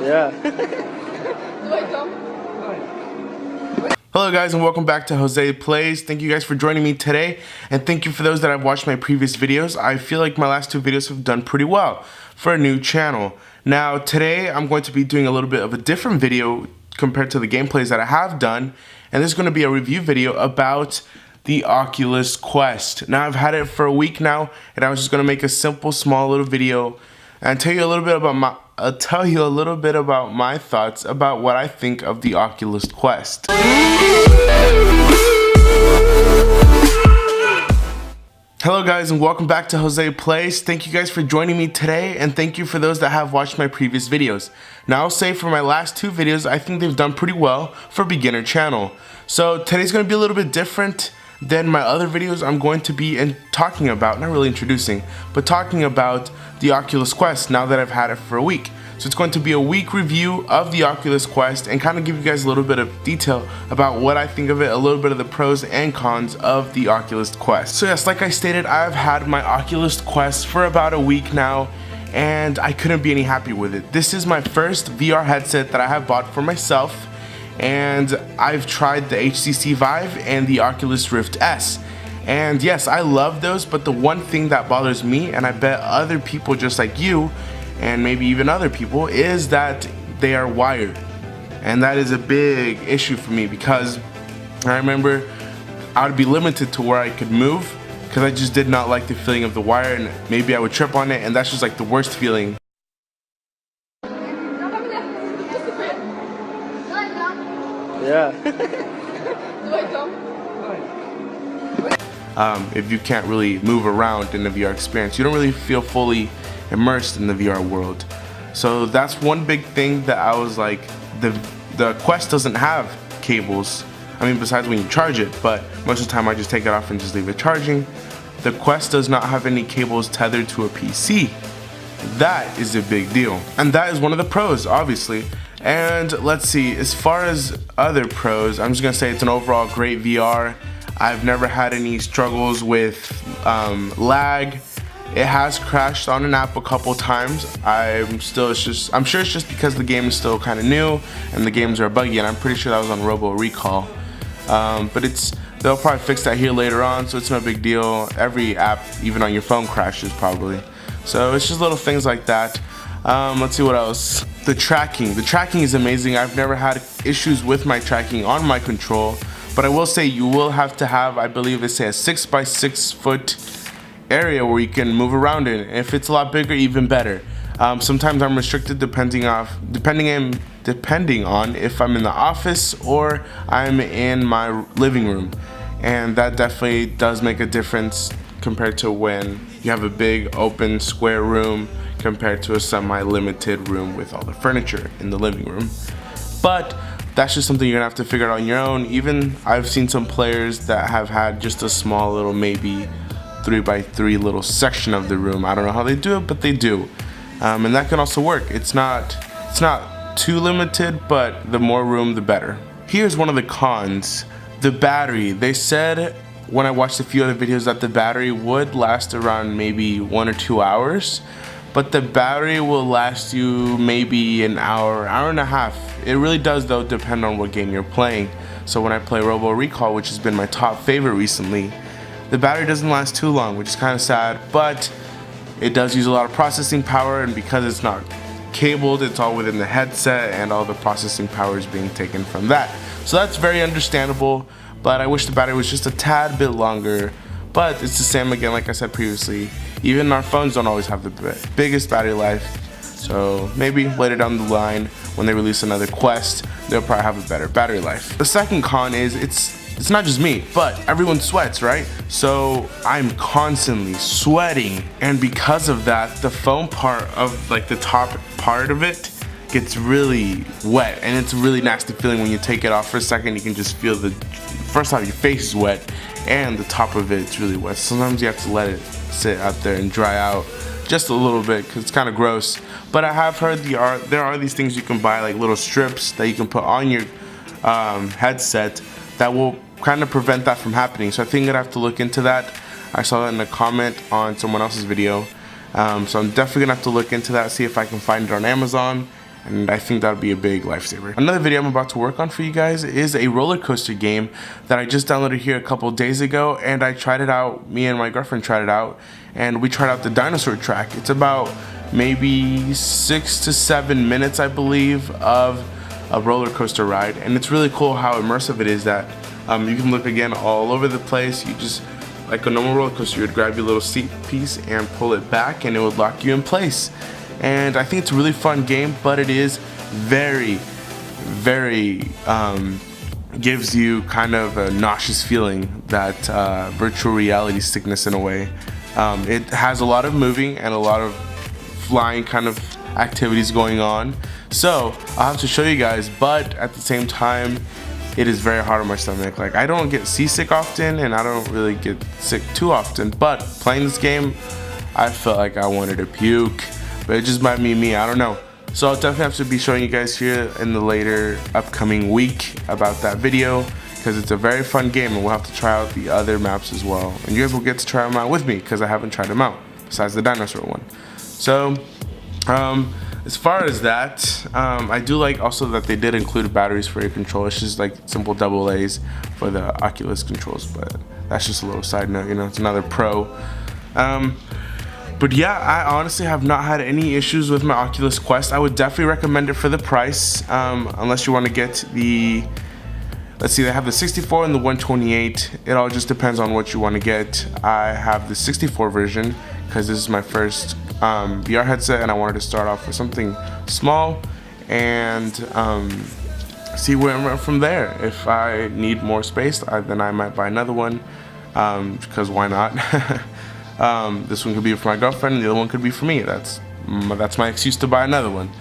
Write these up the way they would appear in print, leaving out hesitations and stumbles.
Yeah. Do I come? Hello guys and welcome back to Jose Plays. Thank you guys for joining me today, and thank you for those that have watched my previous videos. I feel like my last two videos have done pretty well for a new channel. Now today I'm going to be doing a little bit of a different video compared to the gameplays that I have done, and this is going to be a review video about the Oculus Quest. Now I've had it for a week now, and I was just going to make a simple small little video and tell you a little bit about my thoughts about what I think of the Oculus Quest. Hello guys and welcome back to Jose Plays. Thank you guys for joining me today, and thank you for those that have watched my previous videos. Now I'll say for my last two videos, I think they've done pretty well for a beginner channel. So today's going to be a little bit different than my other videos. I'm going to be talking about, not really introducing, but talking about the Oculus Quest now that I've had it for a week. So it's going to be a week review of the Oculus Quest and kind of give you guys a little bit of detail about what I think of it, a little bit of the pros and cons of the Oculus Quest. So yes, like I stated, I've had my Oculus Quest for about a week now, and I couldn't be any happier with it. This is my first VR headset that I have bought for myself, and I've tried the HTC Vive and the Oculus Rift S. And yes, I love those, but the one thing that bothers me, and I bet other people just like you, and maybe even other people, is that they are wired. And that is a big issue for me, because I remember I would be limited to where I could move because I just did not like the feeling of the wire, and maybe I would trip on it, and that's just like the worst feeling. Yeah. Do I come? If you can't really move around in the VR experience, you don't really feel fully immersed in the VR world. So that's one big thing that I was like, the Quest doesn't have cables. I mean, besides when you charge it, but most of the time I just take it off and just leave it charging. The Quest does not have any cables tethered to a PC. That is a big deal, and that is one of the pros, obviously. And let's see, as far as other pros, I'm just gonna say it's an overall great VR. I've never had any struggles with lag. It has crashed on an app a couple times. I'm sure it's just because the game is still kind of new and the games are buggy, and I'm pretty sure that was on Robo Recall. But they'll probably fix that here later on, so it's no big deal. Every app, even on your phone, crashes probably. So it's just little things like that. Let's see what else. The tracking is amazing. I've never had issues with my tracking on my control, but I will say you will have to have, I believe they say, a 6x6 foot area where you can move around in. If it's a lot bigger, even better. Sometimes I'm restricted depending on if I'm in the office or I'm in my living room, and that definitely does make a difference compared to when you have a big open square room compared to a semi-limited room with all the furniture in the living room. But that's just something you're gonna have to figure out on your own. Even I've seen some players that have had just a small little, maybe 3x3 little section of the room. I don't know how they do it, but they do. And that can also work. It's not too limited, but the more room, the better. Here's one of the cons. The battery. They said when I watched a few other videos that the battery would last around maybe 1 or 2 hours, but the battery will last you maybe an hour and a half. It really does though depend on what game you're playing. So when I play Robo Recall, which has been my top favorite recently, the battery doesn't last too long, which is kind of sad, but it does use a lot of processing power, and because it's not cabled, it's all within the headset, and all the processing power is being taken from that. So that's very understandable, but I wish the battery was just a tad bit longer. But it's the same again, like I said previously, even our phones don't always have the biggest battery life. So maybe later down the line, when they release another Quest, they'll probably have a better battery life. The second con is it's not just me, but everyone sweats, right? So I'm constantly sweating, and because of that, the foam part of like the top part of it gets really wet, and it's a really nasty feeling when you take it off for a second. You can just feel first off, your face is wet, and the top of it's really wet. Sometimes you have to let it sit out there and dry out just a little bit because it's kind of gross. But I have heard there are these things you can buy, like little strips that you can put on your headset that will kind of prevent that from happening. So I think I'd have to look into that. I saw that in a comment on someone else's video. So I'm definitely gonna have to look into that, see if I can find it on Amazon and I think that would be a big lifesaver. Another video I'm about to work on for you guys is a roller coaster game that I just downloaded here a couple days ago, and I tried it out. Me and my girlfriend tried it out, and we tried out the dinosaur track. It's about maybe 6 to 7 minutes, I believe, of a roller coaster ride, and it's really cool how immersive it is that you can look again all over the place. You just, like a normal roller coaster, you would grab your little seat piece and pull it back and it would lock you in place. And I think it's a really fun game, but it is very gives you kind of a nauseous feeling, that virtual reality sickness in a way. It has a lot of moving and a lot of flying kind of activities going on, so I'll have to show you guys, but at the same time it is very hard on my stomach. Like, I don't get seasick often and I don't really get sick too often, but playing this game I felt like I wanted to puke, but it just might be me, I don't know. So I'll definitely have to be showing you guys here in the later upcoming week about that video, because it's a very fun game and we'll have to try out the other maps as well, and you guys will get to try them out with me because I haven't tried them out besides the dinosaur one. So as far as that, I do like also that they did include batteries for your control. It's just like simple AA's for the Oculus controls, but that's just a little side note, you know, it's another pro. But yeah, I honestly have not had any issues with my Oculus Quest. I would definitely recommend it for the price, unless you want to get the, let's see, they have the 64 and the 128. It all just depends on what you want to get. I have the 64 version because this is my first VR headset, and I wanted to start off with something small and see where I'm from there. If I need more space, then I might buy another one, because why not? This one could be for my girlfriend, and the other one could be for me. That's my excuse to buy another one.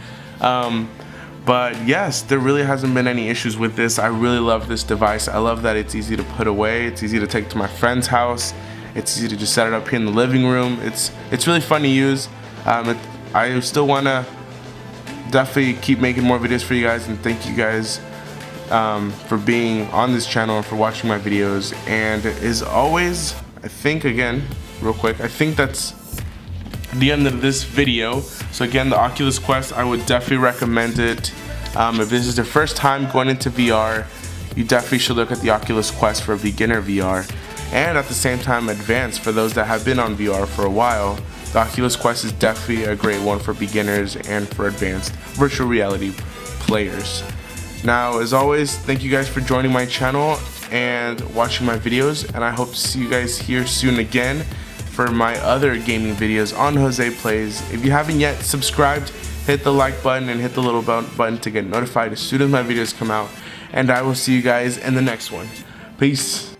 But yes, there really hasn't been any issues with this. I really love this device. I love that it's easy to put away. It's easy to take to my friend's house. It's easy to just set it up here in the living room. It's really fun to use. I still want to definitely keep making more videos for you guys, and thank you guys for being on this channel and for watching my videos. And as always, I think, again, real quick, I think that's the end of this video. So again, the Oculus Quest, I would definitely recommend it. If this is your first time going into VR, you definitely should look at the Oculus Quest for beginner VR, and at the same time advanced for those that have been on VR for a while. The Oculus Quest is definitely a great one for beginners and for advanced virtual reality players. Now, as always, thank you guys for joining my channel and watching my videos, and I hope to see you guys here soon again for my other gaming videos on JosePlays. If you haven't yet subscribed, hit the like button and hit the little button to get notified as soon as my videos come out, and I will see you guys in the next one. Peace.